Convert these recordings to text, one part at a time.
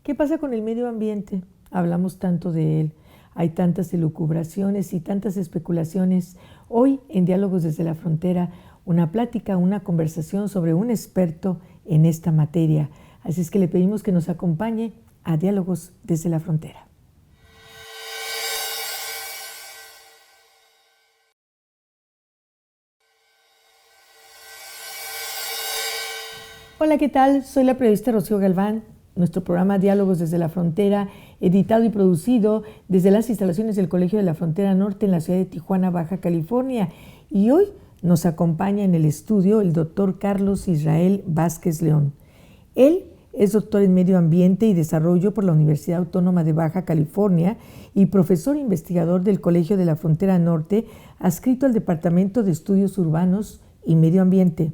¿Qué pasa con el medio ambiente? Hablamos tanto de él, hay tantas elucubraciones y tantas especulaciones. Hoy, en Diálogos desde la Frontera, una plática, una conversación sobre un experto en esta materia. Así es que le pedimos que nos acompañe a Diálogos desde la Frontera. Hola, ¿qué tal? Soy la periodista Rocío Galván. Nuestro programa Diálogos desde la Frontera, editado y producido desde las instalaciones del Colegio de la Frontera Norte en la ciudad de Tijuana, Baja California. Y hoy nos acompaña en el estudio el doctor Carlos Israel Vázquez León. Él es doctor en Medio Ambiente y Desarrollo por la Universidad Autónoma de Baja California y profesor investigador del Colegio de la Frontera Norte, adscrito al Departamento de Estudios Urbanos y Medio Ambiente.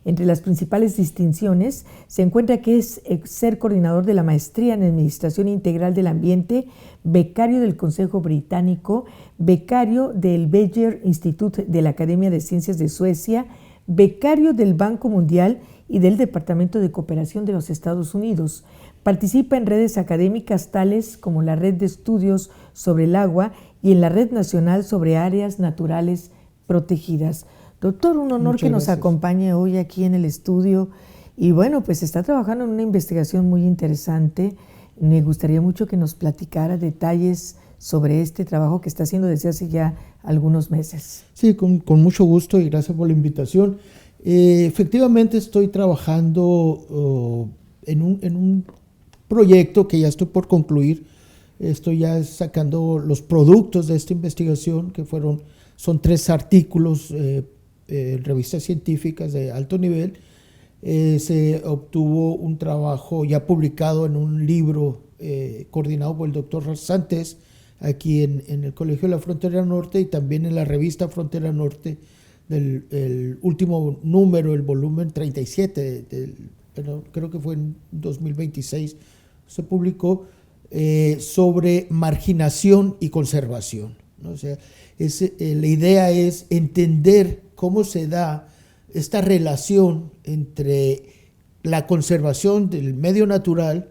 Entre las principales distinciones se encuentra que es ser coordinador de la maestría en Administración Integral del Ambiente, becario del Consejo Británico, becario del Beyer Institute de la Academia de Ciencias de Suecia, becario del Banco Mundial y del Departamento de Cooperación de los Estados Unidos. Participa en redes académicas tales como la Red de Estudios sobre el Agua y en la Red Nacional sobre Áreas Naturales Protegidas. Doctor, un honor que nos acompañe hoy aquí en el estudio. Y bueno, pues está trabajando en una investigación muy interesante. Me gustaría mucho que nos platicara detalles sobre este trabajo que está haciendo desde hace ya algunos meses. Sí, con mucho gusto y gracias por la invitación. Efectivamente estoy trabajando en un proyecto que ya estoy por concluir. Estoy ya sacando los productos de esta investigación, que son 3 artículos en revistas científicas de alto nivel. Se obtuvo un trabajo ya publicado en un libro coordinado por el doctor Santés aquí en el Colegio de la Frontera Norte y también en la revista Frontera Norte el último número, el volumen 37, creo que fue en 2026, se publicó sobre marginación y conservación, ¿no? O sea, la idea es entender cómo se da esta relación entre la conservación del medio natural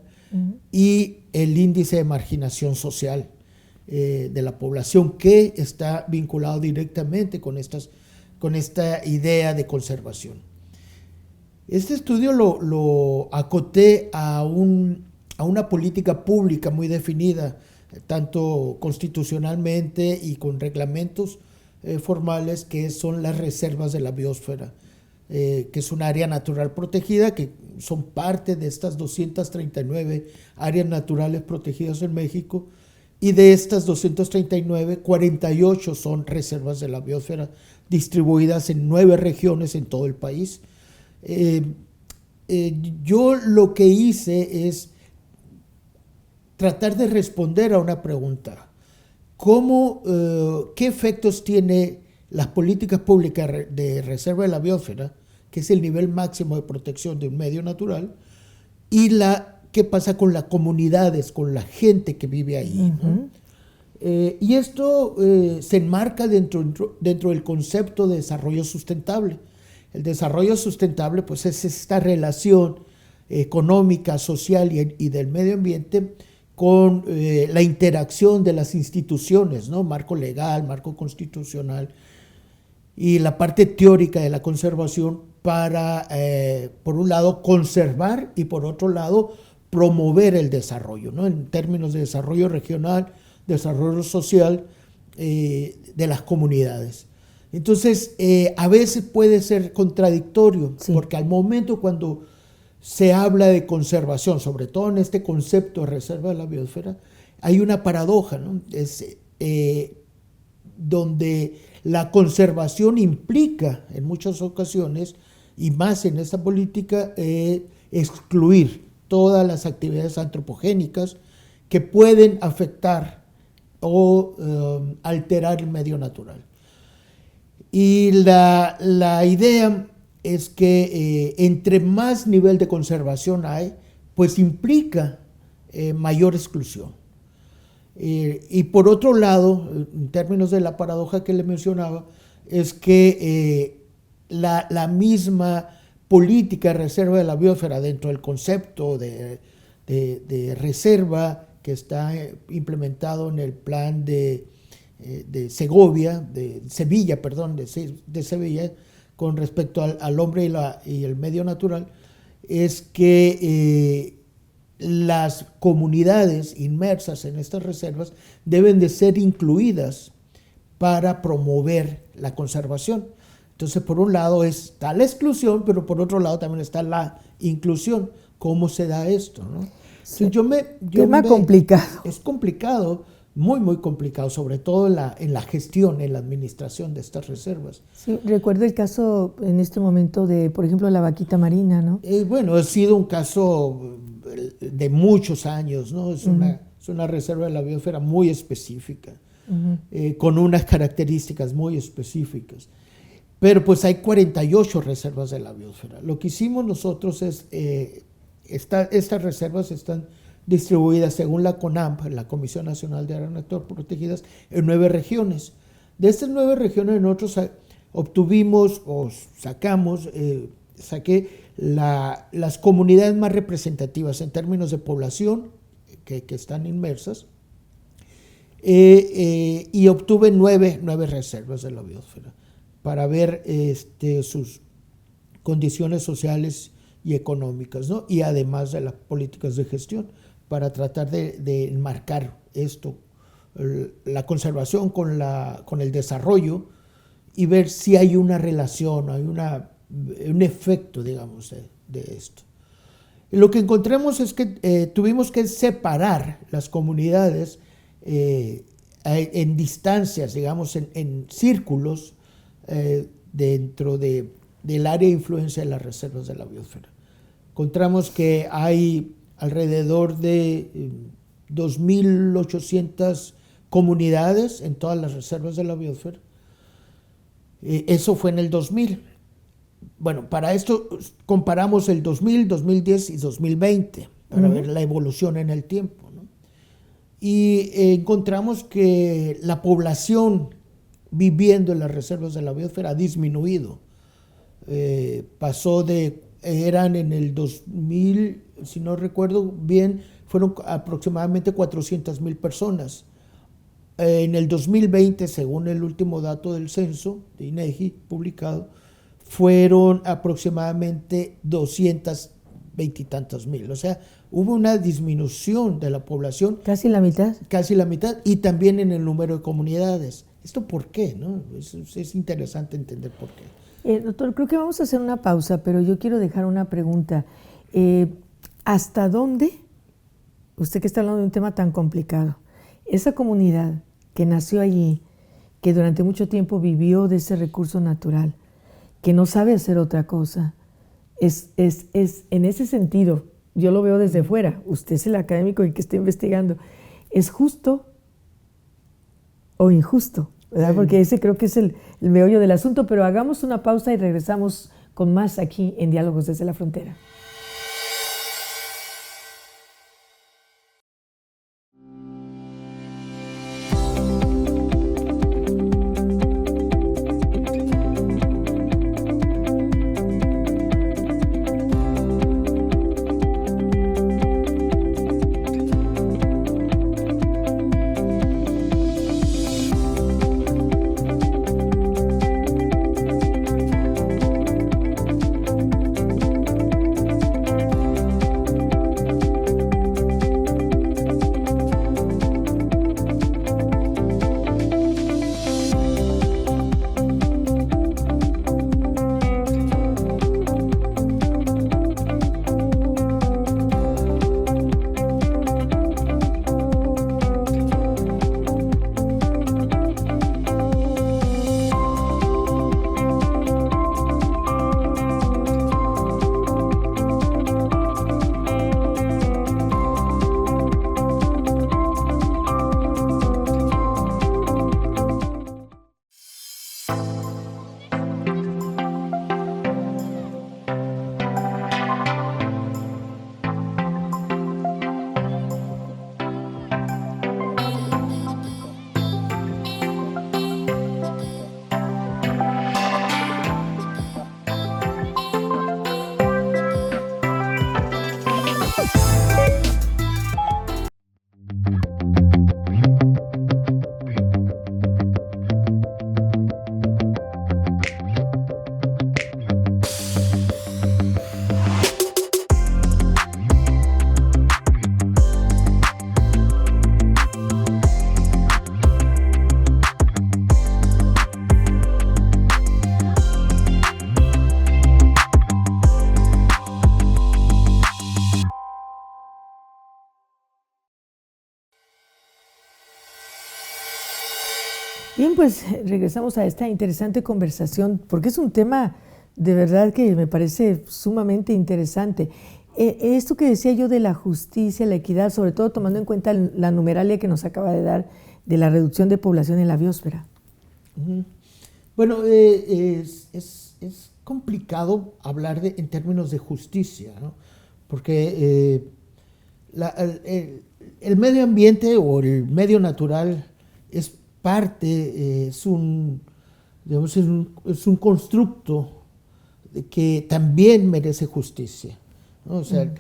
y el índice de marginación social de la población, que está vinculado directamente con esta idea de conservación. Este estudio lo acoté a una política pública muy definida, tanto constitucionalmente y con reglamentos formales, que son las reservas de la biosfera, que es un área natural protegida, que son parte de estas 239 áreas naturales protegidas en México, y de estas 239, 48 son reservas de la biosfera distribuidas en 9 regiones en todo el país. Yo lo que hice es tratar de responder a una pregunta. ¿Qué efectos tiene las políticas públicas de reserva de la biosfera, que es el nivel máximo de protección de un medio natural, y qué pasa con las comunidades, con la gente que vive ahí, ¿no? Y esto se enmarca dentro del concepto de desarrollo sustentable. El desarrollo sustentable, pues, es esta relación económica, social y del medio ambiente con la interacción de las instituciones, ¿no? Marco legal, marco constitucional, y la parte teórica de la conservación para, por un lado, conservar y por otro lado, promover el desarrollo, ¿no? En términos de desarrollo regional, desarrollo social de las comunidades. Entonces, a veces puede ser contradictorio, sí, porque al momento cuando se habla de conservación, sobre todo en este concepto de reserva de la biosfera, hay una paradoja, ¿no? Donde la conservación implica en muchas ocasiones, y más en esta política, excluir todas las actividades antropogénicas que pueden afectar o alterar el medio natural. Y la idea es que entre más nivel de conservación hay, pues implica mayor exclusión. Y por otro lado, en términos de la paradoja que le mencionaba, es que la misma política de reserva de la biosfera dentro del concepto de de reserva que está implementado en el plan de Sevilla, con respecto al hombre y el medio natural, es que las comunidades inmersas en estas reservas deben de ser incluidas para promover la conservación. Entonces, por un lado está la exclusión, pero por otro lado también está la inclusión. ¿Cómo se da esto, no? Sí. Tema complicado. Es complicado, muy, muy complicado, sobre todo en la gestión, en la administración de estas reservas. Sí, recuerdo el caso en este momento de, por ejemplo, la vaquita marina, ¿no? Bueno, ha sido un caso de muchos años, ¿no? Es una reserva de la biosfera muy específica, con unas características muy específicas. Pero pues hay 48 reservas de la biosfera. Lo que hicimos nosotros es, estas reservas están distribuidas según la CONAMP, la Comisión Nacional de Áreas Naturales Protegidas, en 9 regiones. De estas 9 regiones nosotros obtuvimos o saqué las comunidades más representativas en términos de población que están inmersas, y obtuve 9 reservas de la biosfera para ver sus condiciones sociales y económicas, ¿no? Y además de las políticas de gestión, para tratar de enmarcar esto, la conservación con el desarrollo, y ver si hay una relación, hay un efecto, digamos, de esto. Lo que encontramos es que tuvimos que separar las comunidades en distancias, digamos, en círculos dentro del área de influencia de las reservas de la biosfera. Encontramos que hay alrededor de 2.800 comunidades en todas las reservas de la biosfera. Eso fue en el 2000. Bueno, para esto comparamos el 2000, 2010 y 2020 para ver la evolución en el tiempo, ¿no? Y encontramos que la población viviendo en las reservas de la biosfera ha disminuido. Eran en el 2000, si no recuerdo bien, fueron aproximadamente 400,000 personas. En el 2020, según el último dato del censo de INEGI publicado, fueron aproximadamente 220 y tantos mil. O sea, hubo una disminución de la población. Casi la mitad. Casi la mitad, y también en el número de comunidades. ¿Esto por qué, no? Es interesante entender por qué. Doctor, creo que vamos a hacer una pausa, pero yo quiero dejar una pregunta. ¿Hasta dónde, usted que está hablando de un tema tan complicado, esa comunidad que nació allí, que durante mucho tiempo vivió de ese recurso natural, que no sabe hacer otra cosa, es en ese sentido, yo lo veo desde fuera, usted es el académico y que está investigando, ¿es justo o injusto? ¿Verdad? Porque ese creo que es el meollo del asunto, pero hagamos una pausa y regresamos con más aquí en Diálogos desde la Frontera. Bien, pues regresamos a esta interesante conversación, porque es un tema de verdad que me parece sumamente interesante. Esto que decía yo de la justicia, la equidad, sobre todo tomando en cuenta la numeralia que nos acaba de dar de la reducción de población en la biosfera. Bueno, es complicado hablar en términos de justicia, ¿no? Porque el medio ambiente o el medio natural es parte, digamos, es un constructo que también merece justicia, ¿no? O sea,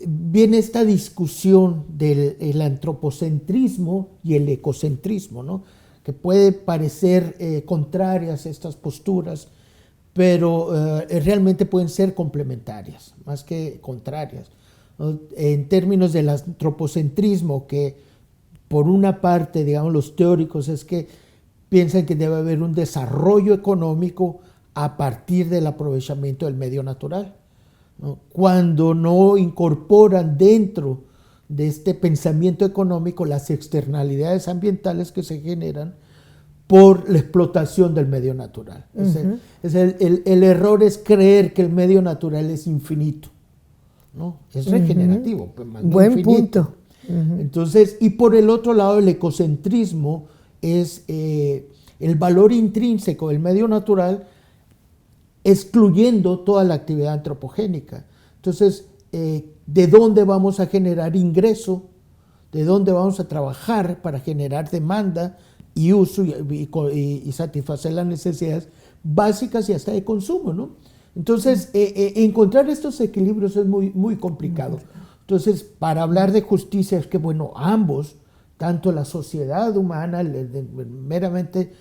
viene esta discusión del antropocentrismo y el ecocentrismo, ¿no? Que puede parecer contrarias a estas posturas, pero realmente pueden ser complementarias, más que contrarias, ¿no? En términos del antropocentrismo, que por una parte, digamos, los teóricos es que piensan que debe haber un desarrollo económico a partir del aprovechamiento del medio natural, ¿no? Cuando no incorporan dentro de este pensamiento económico las externalidades ambientales que se generan por la explotación del medio natural. El error es creer que el medio natural es infinito, ¿no? Es regenerativo, pues, más no Buen infinito. punto. Entonces, y por el otro lado, el ecocentrismo es el valor intrínseco del medio natural excluyendo toda la actividad antropogénica. Entonces, ¿de dónde vamos a generar ingreso? ¿De dónde vamos a trabajar para generar demanda y uso y satisfacer las necesidades básicas y hasta de consumo, ¿no? Entonces, encontrar estos equilibrios es muy, muy complicado. Entonces, para hablar de justicia es que, bueno, ambos, tanto la sociedad humana, meramente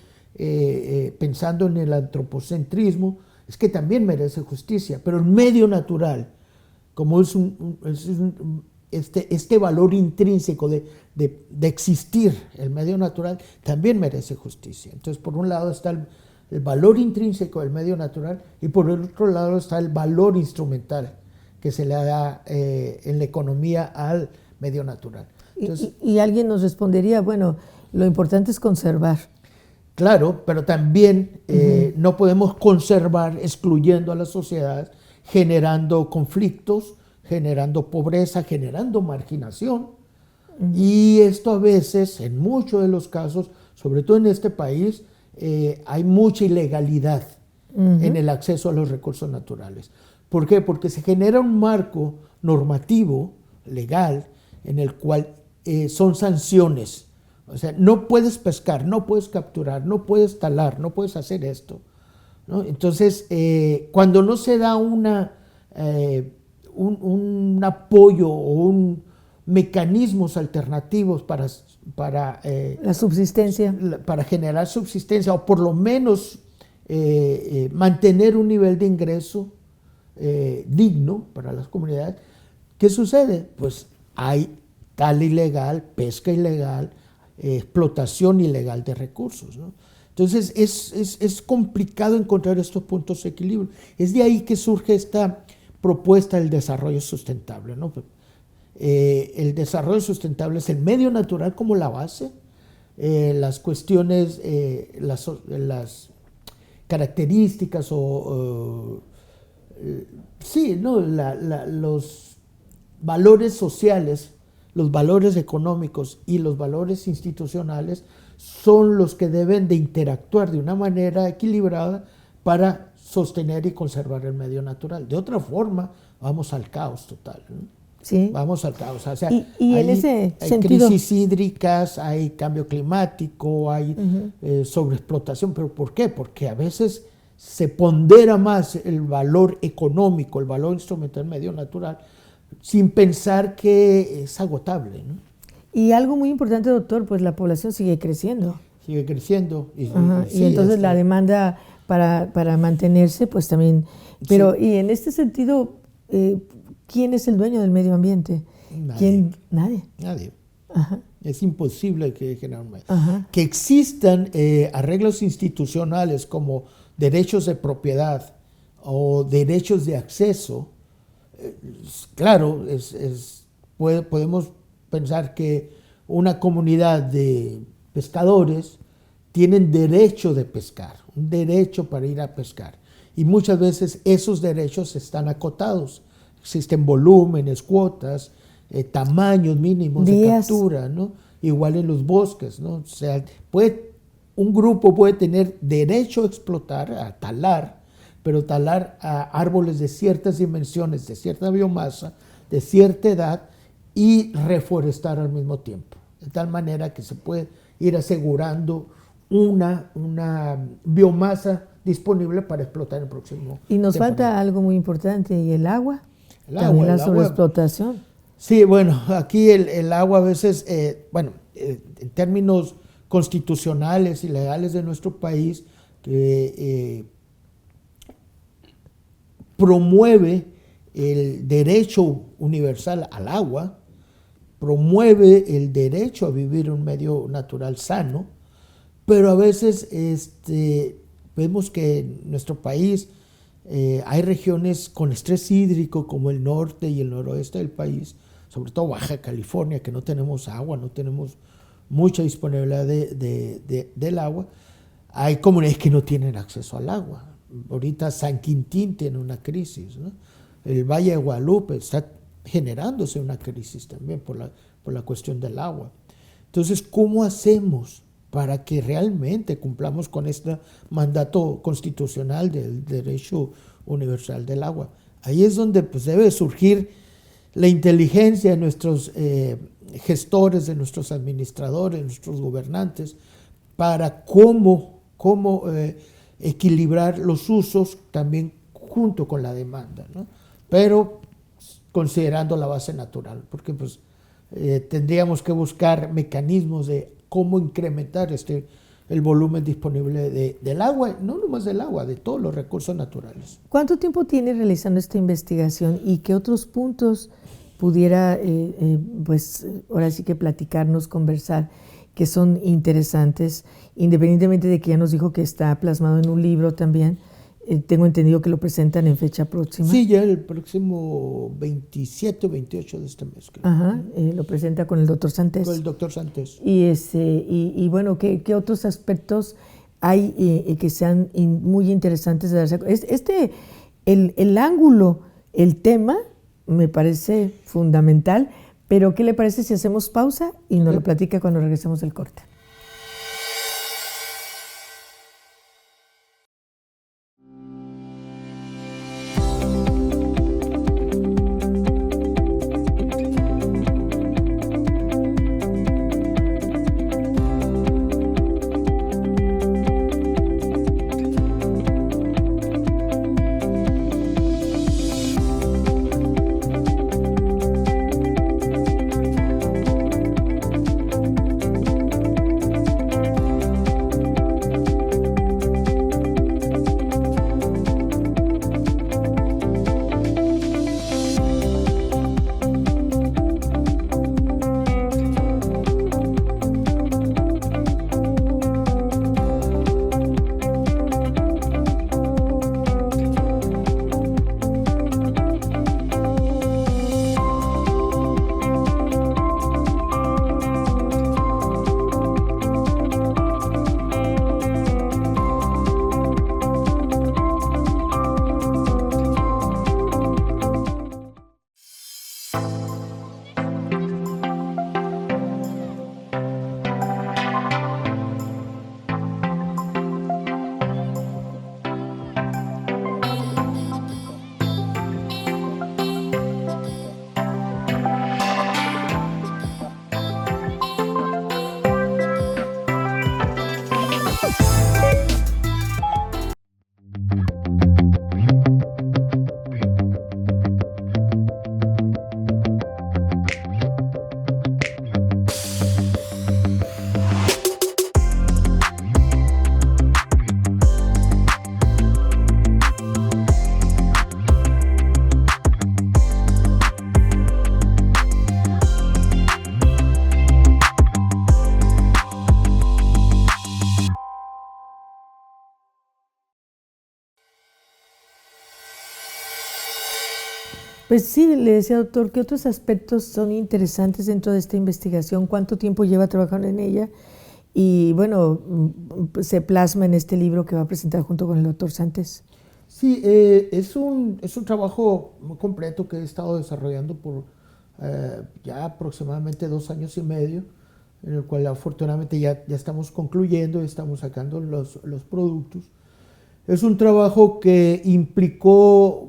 pensando en el antropocentrismo, es que también merece justicia, pero el medio natural, como es este valor intrínseco de existir, el medio natural, también merece justicia. Entonces, por un lado está el valor intrínseco del medio natural y por el otro lado está el valor instrumental que se le da en la economía al medio natural. Entonces, y alguien nos respondería, bueno, lo importante es conservar. Claro, pero también no podemos conservar excluyendo a la sociedad, generando conflictos, generando pobreza, generando marginación. Y esto a veces, en muchos de los casos, sobre todo en este país, hay mucha ilegalidad en el acceso a los recursos naturales. ¿Por qué? Porque se genera un marco normativo, legal, en el cual son sanciones. O sea, no puedes pescar, no puedes capturar, no puedes talar, no puedes hacer esto, ¿no? Entonces, cuando no se da un apoyo o mecanismos alternativos para la subsistencia, para generar subsistencia o por lo menos mantener un nivel de ingreso digno para las comunidades, ¿qué sucede? Pues hay tala ilegal, pesca ilegal, explotación ilegal de recursos, ¿no? Entonces es complicado encontrar estos puntos de equilibrio. Es de ahí que surge esta propuesta del desarrollo sustentable, ¿no? El desarrollo sustentable es el medio natural como la base, las cuestiones, las características sí, ¿no? Los valores sociales, los valores económicos y los valores institucionales son los que deben de interactuar de una manera equilibrada para sostener y conservar el medio natural. De otra forma, vamos al caos total, ¿no? Sí. Vamos al caos. O sea, y en ese sentido, crisis hídricas, hay cambio climático, hay sobreexplotación. ¿Pero por qué? Porque a veces se pondera más el valor económico, el valor instrumental del medio natural, sin pensar que es agotable, ¿no? Y algo muy importante, doctor, pues la población sigue creciendo. Sigue creciendo. Y entonces la demanda para mantenerse, pues también. Pero, sí. Y en este sentido, ¿quién es el dueño del medio ambiente? Nadie. Nadie. Nadie. Ajá. Es imposible que generar un medio. Que existan arreglos institucionales como derechos de propiedad o derechos de acceso. Claro, podemos pensar que una comunidad de pescadores tienen derecho de pescar, un derecho para ir a pescar. Y muchas veces esos derechos están acotados. Existen volúmenes, cuotas, tamaños mínimos de captura, ¿no? Igual en los bosques, ¿no? O sea, un grupo puede tener derecho a explotar, a talar, pero talar a árboles de ciertas dimensiones, de cierta biomasa, de cierta edad, y reforestar al mismo tiempo. De tal manera que se puede ir asegurando una biomasa disponible para explotar en el próximo. Y nos falta algo muy importante, y el agua. También la sobreexplotación. Sí, bueno, aquí el agua a veces, en términos constitucionales y legales de nuestro país, promueve el derecho universal al agua, promueve el derecho a vivir en un medio natural sano, pero a veces vemos que en nuestro país hay regiones con estrés hídrico como el norte y el noroeste del país, sobre todo Baja California, que no tenemos agua, no tenemos mucha disponibilidad del agua. Hay comunidades que no tienen acceso al agua. Ahorita San Quintín tiene una crisis, ¿no? El Valle de Guadalupe está generándose una crisis también por la cuestión del agua. Entonces, ¿cómo hacemos para que realmente cumplamos con este mandato constitucional del derecho universal del agua? Ahí es donde pues, debe surgir la inteligencia de nuestros gestores, de nuestros administradores, de nuestros gobernantes, para cómo equilibrar los usos también junto con la demanda, ¿no? Pero considerando la base natural, porque pues, tendríamos que buscar mecanismos de cómo incrementar el volumen disponible del agua, no nomás del agua, de todos los recursos naturales. ¿Cuánto tiempo tiene realizando esta investigación y qué otros puntos pudiera, pues ahora sí que platicarnos, conversar, que son interesantes, independientemente de que ya nos dijo que está plasmado en un libro también? Tengo entendido que lo presentan en fecha próxima. Sí, ya el próximo 27 o 28 de este mes. Creo. Ajá, lo presenta con el doctor Santés. Con el doctor Santés. Y bueno, ¿qué otros aspectos hay que sean muy interesantes de darse? El ángulo, el tema, me parece fundamental, pero ¿qué le parece si hacemos pausa y nos lo platica cuando regresemos del corte? Pues sí, le decía, doctor, ¿qué otros aspectos son interesantes dentro de esta investigación? ¿Cuánto tiempo lleva trabajando en ella? y bueno, se plasma en este libro que va a presentar junto con el doctor Santos. Sí, es un trabajo muy completo que he estado desarrollando por ya aproximadamente 2 años y medio, en el cual afortunadamente ya estamos concluyendo, estamos sacando los productos. Es un trabajo que implicó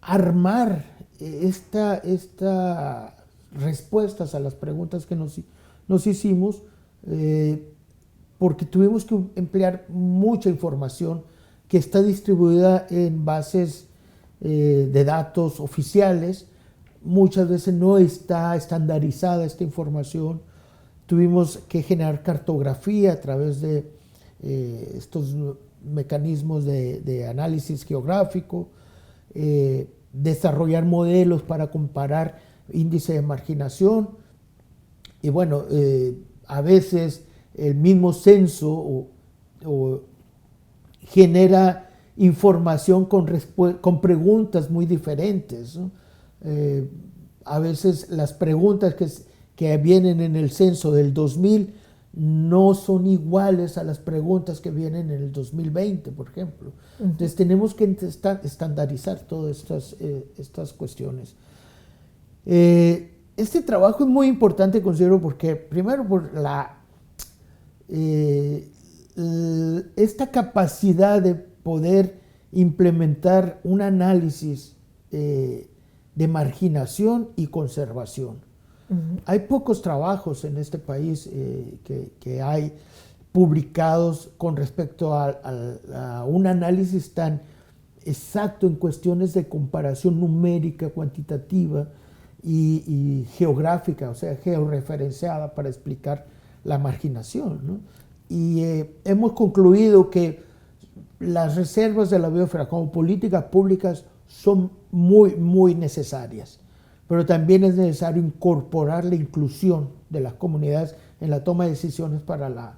armar estas respuestas a las preguntas que nos hicimos, porque tuvimos que emplear mucha información que está distribuida en bases de datos oficiales. Muchas veces no está estandarizada esta información. Tuvimos que generar cartografía a través de estos mecanismos de análisis geográfico, desarrollar modelos para comparar índice de marginación. Y bueno, a veces el mismo censo genera información con preguntas muy diferentes, ¿no? A veces las preguntas que vienen en el censo del 2000 no son iguales a las preguntas que vienen en el 2020, por ejemplo. Entonces tenemos que estandarizar todas estas cuestiones. Este trabajo es muy importante, considero, porque primero por esta capacidad de poder implementar un análisis de marginación y conservación. Hay pocos trabajos en este país que hay publicados con respecto a un análisis tan exacto en cuestiones de comparación numérica, cuantitativa y geográfica, o sea, georreferenciada para explicar la marginación, ¿no? Y hemos concluido que las reservas de la biosfera como políticas públicas son muy, muy necesarias, pero también es necesario incorporar la inclusión de las comunidades en la toma de decisiones para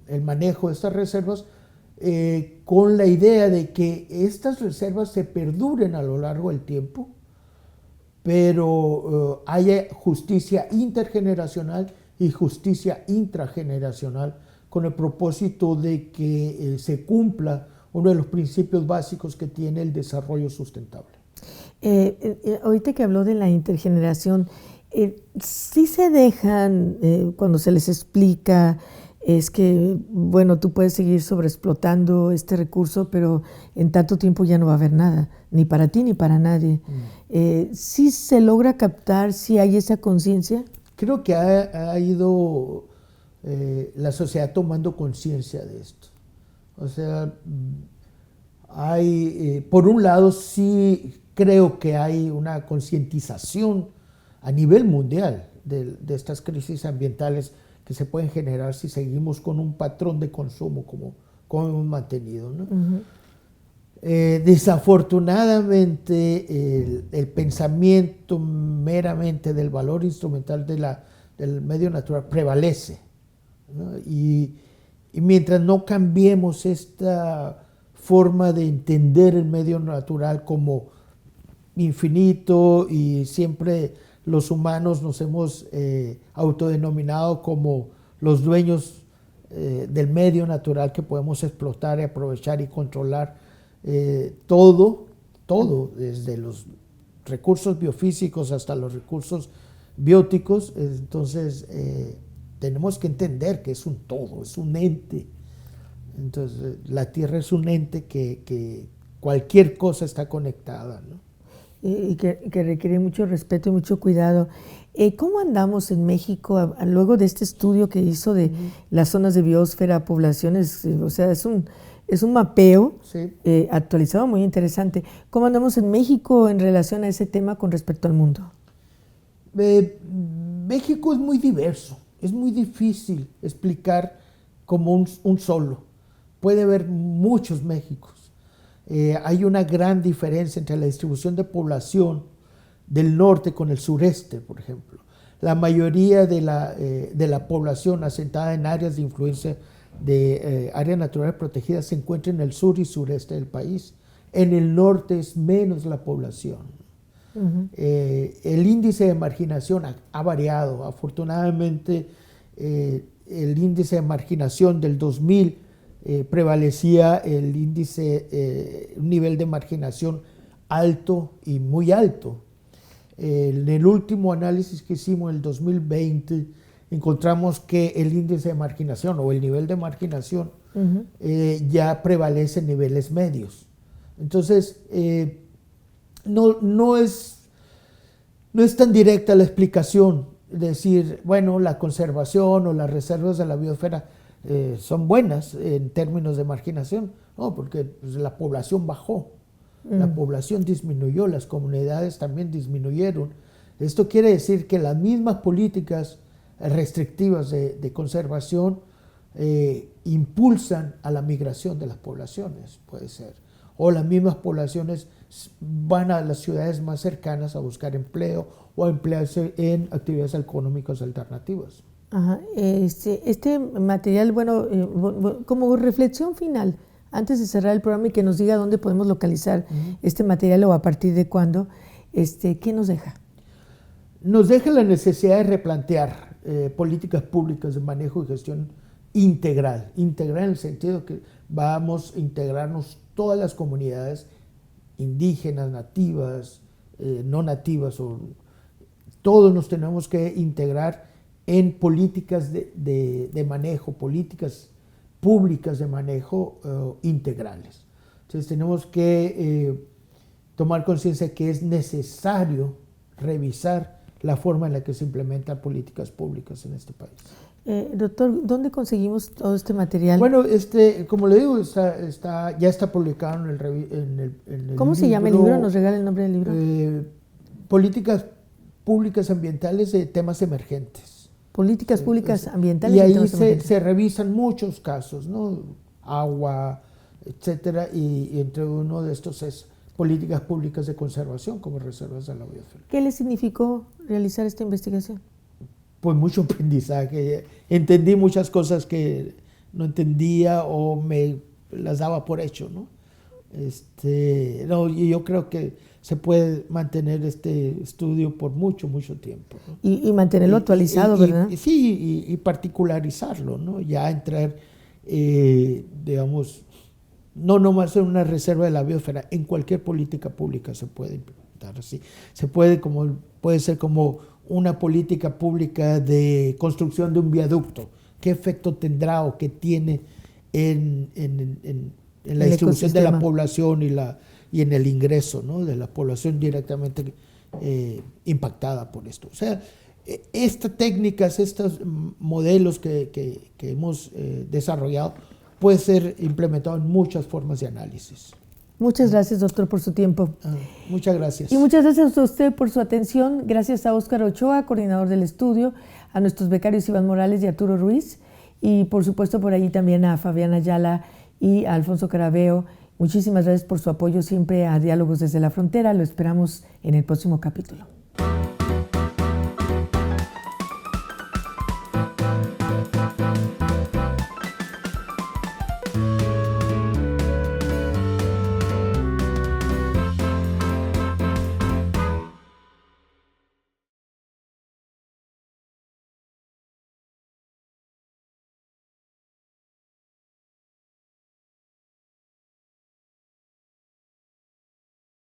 el manejo de estas reservas, con la idea de que estas reservas se perduren a lo largo del tiempo, pero haya justicia intergeneracional y justicia intrageneracional, con el propósito de que se cumpla uno de los principios básicos que tiene el desarrollo sustentable. Ahorita que habló de la intergeneración, sí se dejan, cuando se les explica, es que, bueno, tú puedes seguir sobreexplotando este recurso, pero en tanto tiempo ya no va a haber nada, ni para ti ni para nadie. ¿Sí se logra captar, si hay esa conciencia? Creo que ha ido la sociedad tomando conciencia de esto. O sea, por un lado, sí creo que hay una concientización a nivel mundial de estas crisis ambientales que se pueden generar si seguimos con un patrón de consumo como hemos mantenido, ¿no? Desafortunadamente, el pensamiento meramente del valor instrumental del medio natural prevalece, ¿no? Y mientras no cambiemos esta forma de entender el medio natural como infinito, y siempre los humanos nos hemos autodenominado como los dueños del medio natural que podemos explotar y aprovechar y controlar todo, desde los recursos biofísicos hasta los recursos bióticos. Entonces tenemos que entender que es un todo, es un ente. Entonces la Tierra es un ente que cualquier cosa está conectada, ¿no? Y que requiere mucho respeto y mucho cuidado. ¿Cómo andamos en México luego de este estudio que hizo de las zonas de biosfera, poblaciones? O sea, es un mapeo, sí, actualizado, muy interesante. ¿Cómo andamos en México en relación a ese tema con respecto al mundo? México es muy diverso, es muy difícil explicar como un solo. Puede haber muchos Méxicos. Hay una gran diferencia entre la distribución de población del norte con el sureste, por ejemplo. La mayoría de la población asentada en áreas de influencia de áreas naturales protegidas se encuentra en el sur y sureste del país. En el norte es menos la población. El índice de marginación ha variado. Afortunadamente, el índice de marginación del 2000 prevalecía el índice, un nivel de marginación alto y muy alto. En el último análisis que hicimos, en el 2020, encontramos que el índice de marginación o el nivel de marginación ya prevalece en niveles medios. Entonces, no es tan directa la explicación, decir, bueno, la conservación o las reservas de la biosfera son buenas en términos de marginación. No, porque pues, la población bajó, la población disminuyó, las comunidades también disminuyeron. Esto quiere decir que las mismas políticas restrictivas de conservación impulsan a la migración de las poblaciones, puede ser. O las mismas poblaciones van a las ciudades más cercanas a buscar empleo o a emplearse en actividades económicas alternativas. Ajá. Este material, bueno, como reflexión final, antes de cerrar el programa y que nos diga dónde podemos localizar este material o a partir de cuándo, ¿qué nos deja? Nos deja la necesidad de replantear políticas públicas de manejo y gestión integral en el sentido que vamos a integrarnos todas las comunidades indígenas, nativas, no nativas, todos nos tenemos que integrar en políticas de manejo, políticas públicas de manejo integrales. Entonces tenemos que tomar conciencia que es necesario revisar la forma en la que se implementan políticas públicas en este país. Doctor, ¿dónde conseguimos todo este material? Bueno, como le digo, ya está publicado en el ¿Cómo se llama el libro? ¿Nos regala el nombre del libro? Políticas públicas ambientales de temas emergentes. Políticas públicas ambientales y ahí de temas emergentes. Se revisan muchos casos, ¿no? Agua, etcétera, y entre uno de estos es políticas públicas de conservación como reservas de la biosfera. ¿Qué le significó realizar esta investigación? Pues mucho aprendizaje. Entendí muchas cosas que no entendía o me las daba por hecho, ¿no? Y yo creo que se puede mantener este estudio por mucho tiempo, ¿no? Y mantenerlo actualizado, ¿verdad? Sí, y particularizarlo, ¿no? Ya entrar, digamos, no nomás en una reserva de la biosfera, en cualquier política pública se puede implementar así. Puede ser como una política pública de construcción de un viaducto. ¿Qué efecto tendrá o qué tiene en la distribución de la población y en el ingreso, ¿no? De la población directamente impactada por esto? O sea, estas técnicas, estos modelos que hemos desarrollado puede ser implementado en muchas formas de análisis. Muchas gracias, doctor, por su tiempo. Muchas gracias. Y muchas gracias a usted por su atención. Gracias a Óscar Ochoa, coordinador del estudio, a nuestros becarios Iván Morales y Arturo Ruiz, y por supuesto por ahí también a Fabián Ayala y a Alfonso Caraveo. Muchísimas gracias por su apoyo siempre a Diálogos desde la Frontera. Lo esperamos en el próximo capítulo.